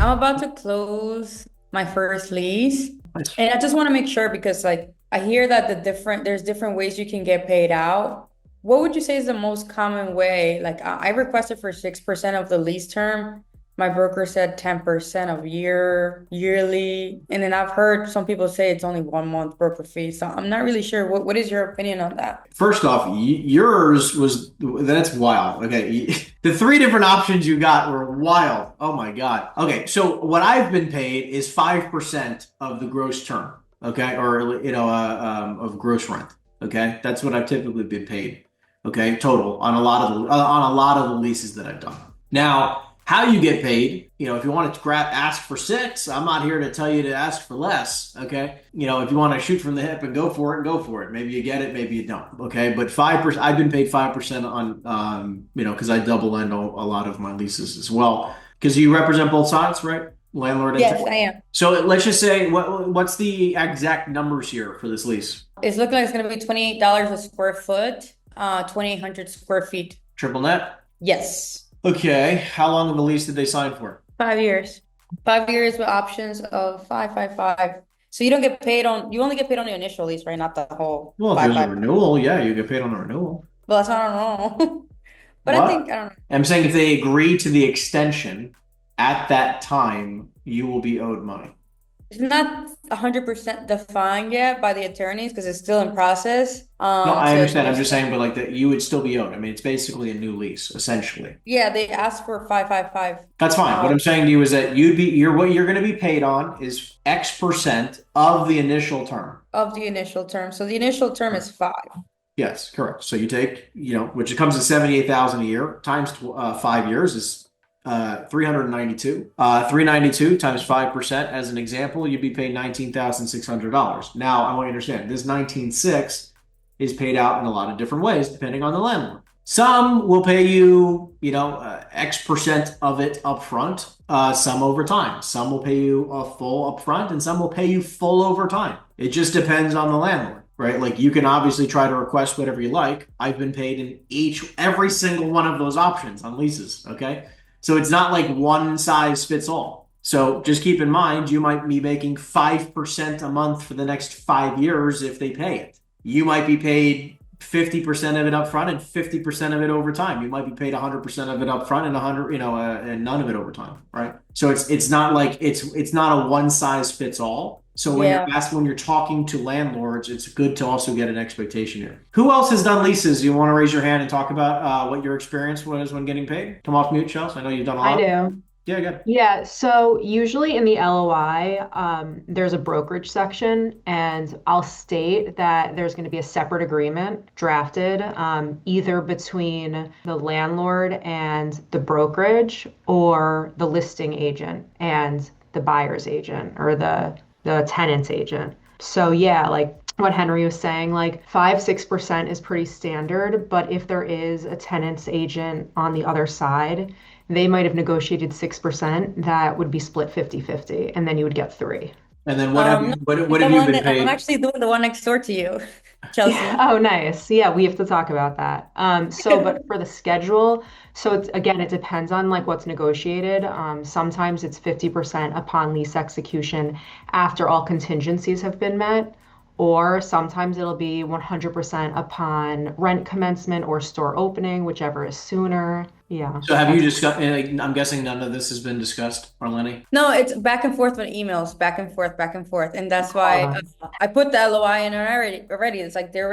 I'm about to close my first lease, Nice. and I just want to make sure because I hear that there's different ways you can get paid out. What would you say is the most common way? Like I requested for 6% of the lease term. My broker said 10% of yearly, and then I've heard some people say it's only 1 month broker fee. So I'm not really sure. What is your opinion on that? First off, yours was that's wild. Okay, the three different options you got were wild. Oh my God. Okay, so what I've been paid is 5% of the gross term. Okay, or of gross rent. Okay, that's what I've typically been paid. Okay, total on a lot of the leases that I've done. Now, how you get paid, if you want to ask for 6, I'm not here to tell you to ask for less. Okay, if you want to shoot from the hip and go for it, go for it. Maybe you get it, maybe you don't. Okay, but 5%, I've been paid 5% on, because I double end a lot of my leases as well. Because you represent both sides, right? Landlord and Yes, tenant. I am. So let's just say, what's the exact numbers here for this lease? It's looking like it's gonna be $28 a square foot, 2,800 square feet. Triple net. Yes. Okay, how long of a lease did they sign for? 5 years. 5 years with options of 5. So you only get paid on the initial lease, right? Not the whole Well, if there's a 5. renewal, yeah, you get paid on the renewal. Well, that's not normal. But I think, What? I don't know. I'm saying if they agree to the extension at that time, you will be owed money. It's not 100% defined yet by the attorneys because it's still in process. No, I To understand. I'm address just that. saying, but like that, you would still be owed. I mean, it's basically a new lease, essentially. Yeah, they asked for 5. That's fine. What I'm saying to you is that what you're going to be paid on is X% of the initial term. Of the initial term. So the initial term is 5. Yes, correct. So you take, which it comes to 78,000 a year times 5 years is 392. 392 times 5% as an example, you'd be paid $19,600. Now, I want you to understand this 19,600 is paid out in a lot of different ways depending on the landlord. Some will pay you, X% of it up front, some over time. Some will pay you a full upfront, and some will pay you full over time. It just depends on the landlord, right? Like you can obviously try to request whatever you like. I've been paid in every single one of those options on leases. Okay. So it's not like one size fits all. So just keep in mind, you might be making 5% a month for the next 5 years if they pay it. You might be paid 50% of it up front and 50% of it over time. You might be paid 100% of it up front and 100, and none of it over time, right? So it's not like it's not a one size fits all. So Yeah. when you're talking to landlords, it's good to also get an expectation here. Who else has done leases? You want to raise your hand and talk about what your experience was when getting paid? Come off mute, Chelsea. I know you've done a I lot. do. Yeah, good. Yeah, so usually in the LOI, there's a brokerage section, and I'll state that there's going to be a separate agreement drafted, either between the landlord and the brokerage, or the listing agent and the buyer's agent, or the tenant's agent. So yeah, like what Henry was saying, like 5, 6% is pretty standard, but if there is a tenant's agent on the other side, they might have negotiated 6% that would be split 50-50, and then you would get 3. And then No, what have the you one been that I'm paid? actually doing the one next door to you, Yeah. Chelsea. Oh, nice. Yeah, we have to talk about that. But for the schedule, so it's again, it depends on like what's negotiated. Sometimes it's 50% upon lease execution after all contingencies have been met, or sometimes it'll be 100% upon rent commencement or store opening, whichever is sooner. Yeah, So have you that's discussed? I'm guessing none of this has been discussed, Marlene. No, it's back and forth with emails, back and forth, and that's why uh, I put the LOI in already. Already, it's like they're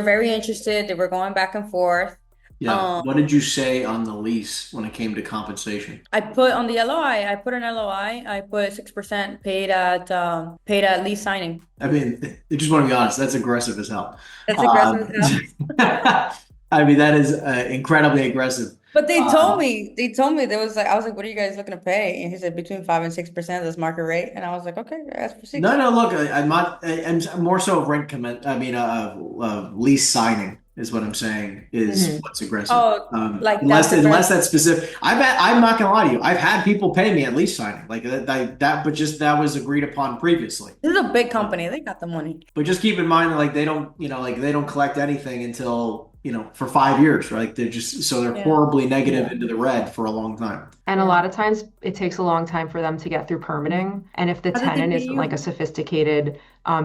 very interested. They were going back and forth. Yeah. Um, What did you say on the lease when it came to compensation? I put on the LOI. I put an LOI. I put 6% paid at lease signing. I mean, I just want to be honest, that's aggressive as hell. That's aggressive. Um, I mean, that is incredibly aggressive. But Um, they told me there was like I was like, what are you guys looking to pay? And he said between 5 and 6%, that's market rate. And I was like, okay, that's for no, 6. no, look, I'm not, I'm more so of lease signing is what I'm saying is mhm. what's aggressive. Oh, like that's Unless aggressive. that's specific. I'm not gonna lie to you. I've had people pay me at lease signing like but just that was agreed upon previously. This is a big Um, company. They got the money. But just keep in mind, like they don't collect anything until for 5 years, right? They're Yeah. horribly negative into the red for a long time. And a Yeah. lot of times it takes a long time for them to get through permitting. And if the How did they tenant pay isn't like a you? sophisticated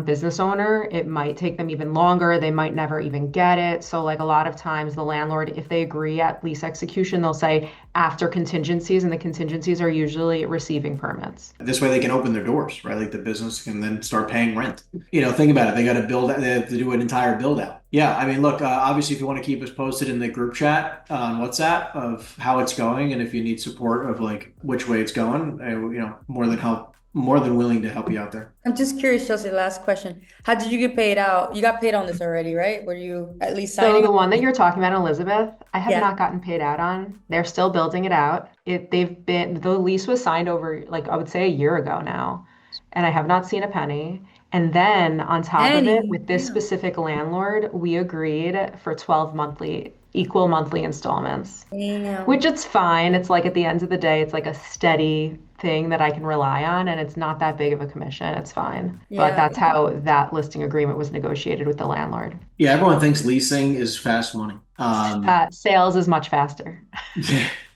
business owner, it might take them even longer. They might never even get it. So, like a lot of times, the landlord, if they agree at lease execution, they'll say after contingencies, and the contingencies are usually receiving permits. This way they can open their doors, right? Like the business can then start paying rent. Think about it. They have to do an entire build out. Yeah. I mean, look, obviously if you want to keep us posted in the group chat on WhatsApp of how it's going, and if you need support of like which way it's going, more than willing to help you out there. I'm just curious, Chelsea, last question. How did you get paid out? You got paid on this already, right? Were you at least So signing? the one that you're talking about, Elizabeth, I have Yeah. not gotten paid out on. They're still building it out. The lease was signed over like I would say a year ago now, and I have not seen a penny. And then on top of it, Annie, with this yeah. specific landlord, we agreed for 12 equal monthly installments, Damn. which it's fine. It's like at the end of the day, it's like a steady thing that I can rely on, and it's not that big of a commission. It's fine. But Yeah. that's how that listing agreement was negotiated with the landlord. Yeah. Everyone thinks leasing is fast money. Sales is much faster.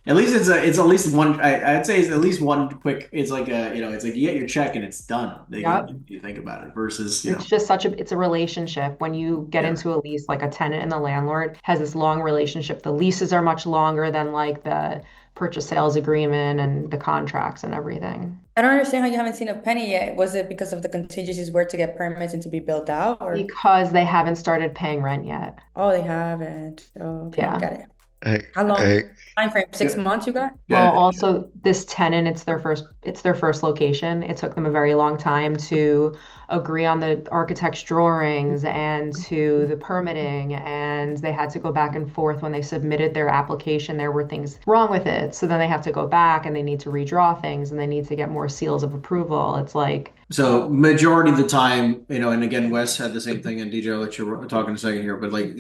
At least it's at least one. I'd say it's at least one quick. It's like it's like you get your check and it's done. Yep. You think about it versus It's just it's a relationship. When you get yeah. into a lease, like a tenant and the landlord has this long relationship. The leases are much longer than like the purchase sales agreement and the contracts and everything. I don't understand how you haven't seen a penny yet. Was it because of the contingencies where to get permits and to be built out, or Because they haven't started paying rent yet. oh, they haven't? Oh, okay, Yeah. got it. Hey, How long hey, time frame? 6 months you got? Well, Yeah. also this tenant, it's their first location. It took them a very long time to agree on the architect's drawings and to the permitting, and they had to go back and forth when they submitted their application. There were things wrong with it. So then they have to go back and they need to redraw things and they need to get more seals of approval. It's like, So majority of the time, and again, Wes had the same thing, and DJ, I'll let you talk in a second here, but like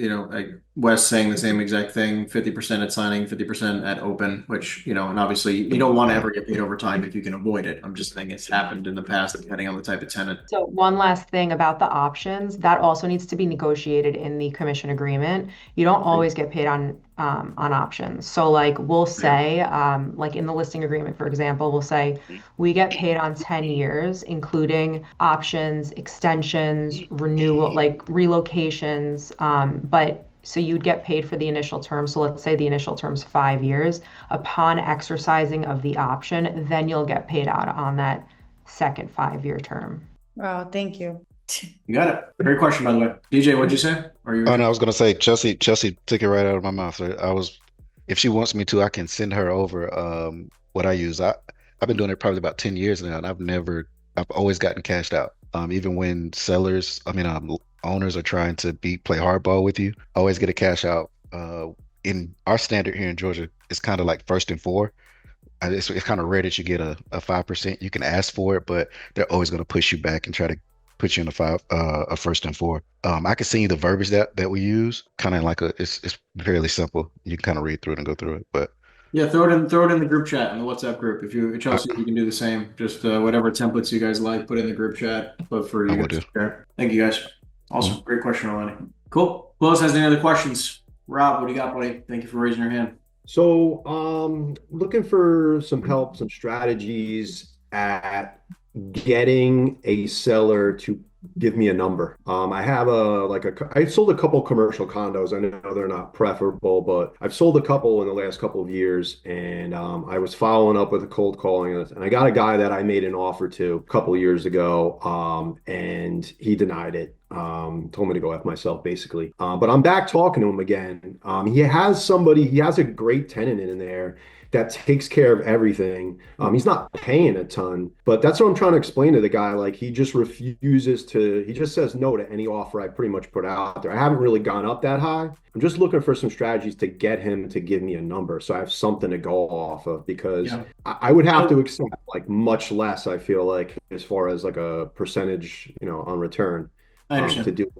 Wes saying the same exact thing, 50% at signing, 50% at open, which, and obviously you don't want to ever get paid overtime if you can avoid it. I'm just saying it's happened in the past, depending on the type of tenant. so one last thing about the options, that also needs to be negotiated in the commission agreement. You don't always get paid on options. So like we'll say, like in the listing agreement, for example, we'll say we get paid on 10 years, including options, extensions, renewal, like relocations. But so you'd get paid for the initial term. So let's say the initial term's 5 years. Upon exercising of the option, then you'll get paid out on that second 5-year term. Wow, thank you. You got it. Great question, by the way. DJ, what'd you say? Are you? oh no, I was gonna say Chelsea took it right out of my mouth. So if she wants me to, I can send her over what I use. I've been doing it probably about 10 years now, and I've always gotten cashed out. Even when owners are trying to play hardball with you, I always get a cash out. In our standard here in Georgia, it's kind of like first and four. It's kind of rare that you get a 5%. You can ask for it, but they're always going to push you back and try to put you in a first and four. I can send you the verbiage that we use, kind of like it's fairly simple. You can kind of read through it and go through it, but Yeah, throw it in the group chat in the WhatsApp group. I, Chelsea, if you can do the same. Just whatever templates you guys like, put in the group chat. But for I you will guys do. to share. Thank you guys. Mhm. Awesome, great question, Alani. Cool. Who else has any other questions? Rob, what do you got, buddy? Thank you for raising your hand. So, looking for some help, some strategies at getting a seller to give me a number. I sold a couple commercial condos. I know they're not preferable, but I've sold a couple in the last couple of years, and I was following up with a cold calling, and I got a guy that I made an offer to a couple of years ago, and he denied it. Told me to go F myself, basically. But I'm back talking to him again. He has a great tenant in there that takes care of everything. He's not paying a ton, but that's what I'm trying to explain to the guy. Like he just he just says no to any offer I pretty much put out there. I haven't really gone up that high. I'm just looking for some strategies to get him to give me a number so I have something to go off of because Yeah. I would have to accept like much less, I feel like, as far as like a percentage, on return I understand. to do.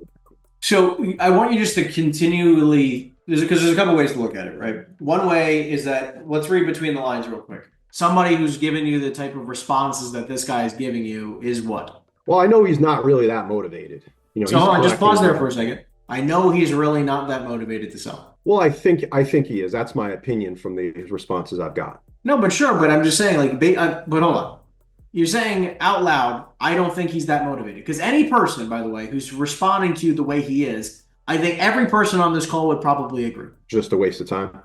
So I want you just to continually, because there's a couple ways to look at it, right? One way is that, let's read between the lines real quick. Somebody who's giving you the type of responses that this guy is giving you is what? Well, I know he's not really that motivated. So hold on, just pause there for a second. I know he's really not that motivated to sell. Well, I think he is. That's my opinion from the responses I've got. No, but sure, but I'm just saying, like, but hold on. You're saying out loud, I don't think he's that motivated. Because any person, by the way, who's responding to you the way he is, I think every person on this call would probably agree. Just a waste of time.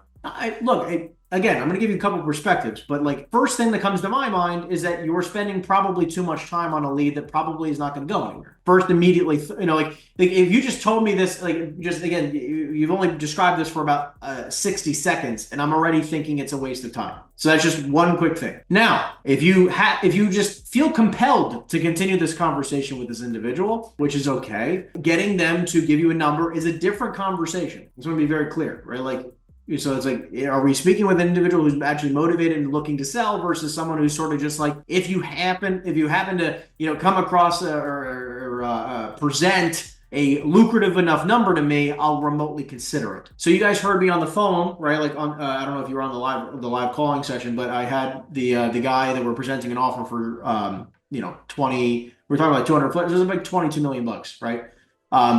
Again, I'm going to give you a couple of perspectives, but like first thing that comes to my mind is that you're spending probably too much time on a lead that probably is not going to go anywhere. First, immediately, like if you just told me this, like just again, you've only described this for about 60 seconds, and I'm already thinking it's a waste of time. So that's just one quick thing. Now, if you just feel compelled to continue this conversation with this individual, which is okay, getting them to give you a number is a different conversation. It's going to be very clear, right? Like. So it's like, are we speaking with an individual who's actually motivated and looking to sell versus someone who's sort of just like, if you happen to, come across or present a lucrative enough number to me, I'll remotely consider it. So you guys heard me on the phone, right? Like on, I don't know if you were on the live calling session, but I had the guy that we're presenting an offer for, 20, we're talking about 200 foot. It was like $22 million, right?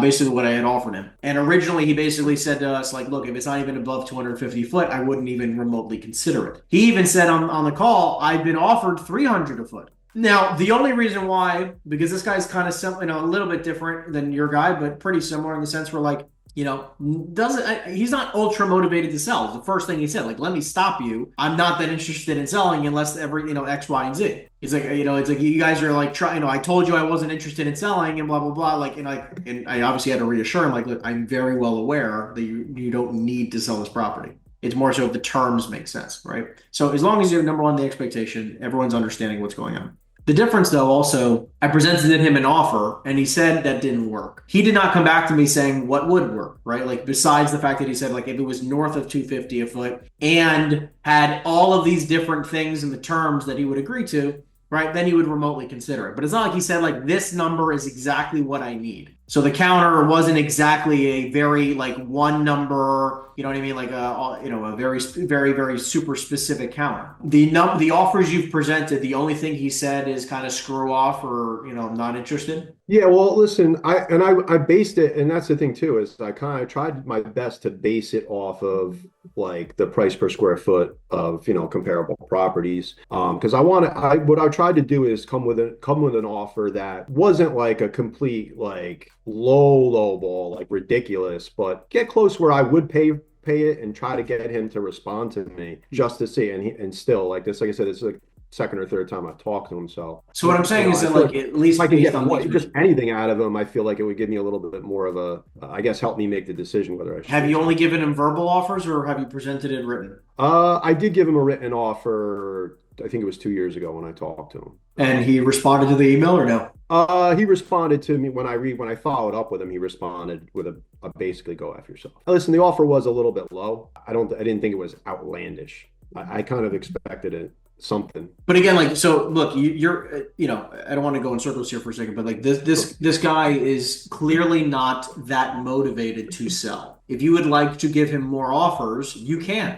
Basically what I had offered him. And originally he basically said to us, like, look, if it's not even above 250 foot, I wouldn't even remotely consider it. He even said on the call, I've been offered 300 a foot. Now, the only reason why, because this guy's kind of a little bit different than your guy, but pretty similar in the sense where like, he's not ultra motivated to sell. It's the first thing he said, like, let me stop you. I'm not that interested in selling unless X, Y, and Z. It's like, it's like you guys are like trying, I told you I wasn't interested in selling and blah, blah, blah. Like, and I obviously had to reassure him, like, look, I'm very well aware that you don't need to sell this property. It's more so if the terms make sense, right? So as long as you're number one, the expectation, everyone's understanding what's going on. The difference, though, also, I presented him an offer, and he said that didn't work. He did not come back to me saying what would work, right? Like, besides the fact that he said, like, if it was north of 250 a foot and had all of these different things in the terms that he would agree to, right, then he would remotely consider it. But it's not like he said, like, this number is exactly what I need. So the counter wasn't exactly a very, like, one number, you know what I mean? Like, a very, very, very super specific counter. The offers you've presented, the only thing he said is kind of screw off or, not interested. Yeah, well, listen, I based it, and that's the thing too, is I kind of tried my best to base it off of like the price per square foot of, comparable properties. Because what I tried to do is come with an offer that wasn't like a complete like low ball, like ridiculous, but get close where I would pay it and try to get him to respond to me just to see. And still like this, like I said, it's like second or third time I've talked to him. So what I'm saying is that like at least if I can get just anything out of him, I feel like it would give me a little bit more of a, I guess, help me make the decision whether I should. Have you only given him verbal offers or have you presented it written? I did give him a written offer. I think it was 2 years ago when I talked to him. And he responded to the email or no? He responded to me when I followed up with him. He responded with a basically go after yourself. Listen, the offer was a little bit low. I didn't think it was outlandish. I kind of expected it. Something. But again, like, so look, you're, I don't want to go in circles here for a second, but like this guy is clearly not that motivated to sell. If you would like to give him more offers, you can,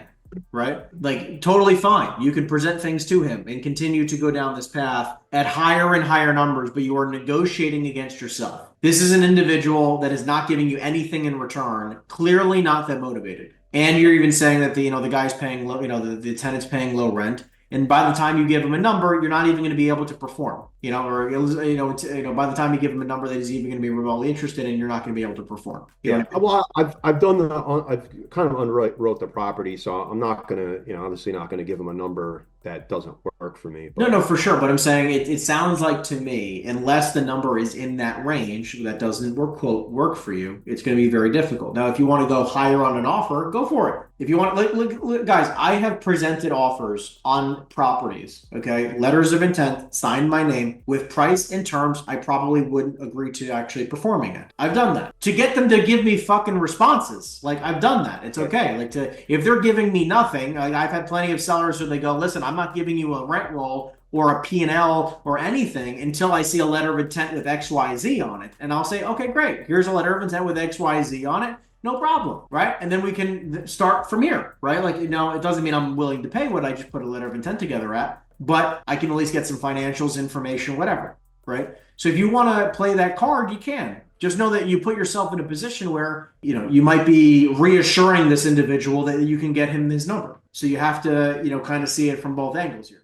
right? Like, totally fine. You can present things to him and continue to go down this path at higher and higher numbers, but you are negotiating against yourself. This is an individual that is not giving you anything in return, clearly not that motivated. And you're even saying that the guy's paying low, the tenant's paying low rent. And by the time you give him a number, you're not even going to be able to perform, or by the time you give him a number that he's even going to be remotely interested in, you're not going to be able to perform. Yeah. Well, I've kind of unwrote the property, so I'm not going to, obviously not going to give him a number that doesn't work for me. But... No, for sure. But I'm saying it sounds like to me, unless the number is in that range that doesn't work for you, it's going to be very difficult. Now, if you want to go higher on an offer, go for it. If you want, look, guys, I have presented offers on properties, okay, letters of intent, signed my name with price and terms I probably wouldn't agree to actually performing it. I've done that to get them to give me fucking responses. Like, I've done that. It's okay. Like, if they're giving me nothing, like, I've had plenty of sellers who they go, listen, I'm not giving you a rent roll or a P&L or anything until I see a letter of intent with XYZ on it. And I'll say, okay, great. Here's a letter of intent with XYZ on it. No problem, right? And then we can start from here, right? Like, it doesn't mean I'm willing to pay what I just put a letter of intent together at, but I can at least get some financials, information, whatever, right? So if you want to play that card, you can. just know that you put yourself in a position where, you know, you might be reassuring this individual that you can get him his number. So you have to, you know, kind of see it from both angles here.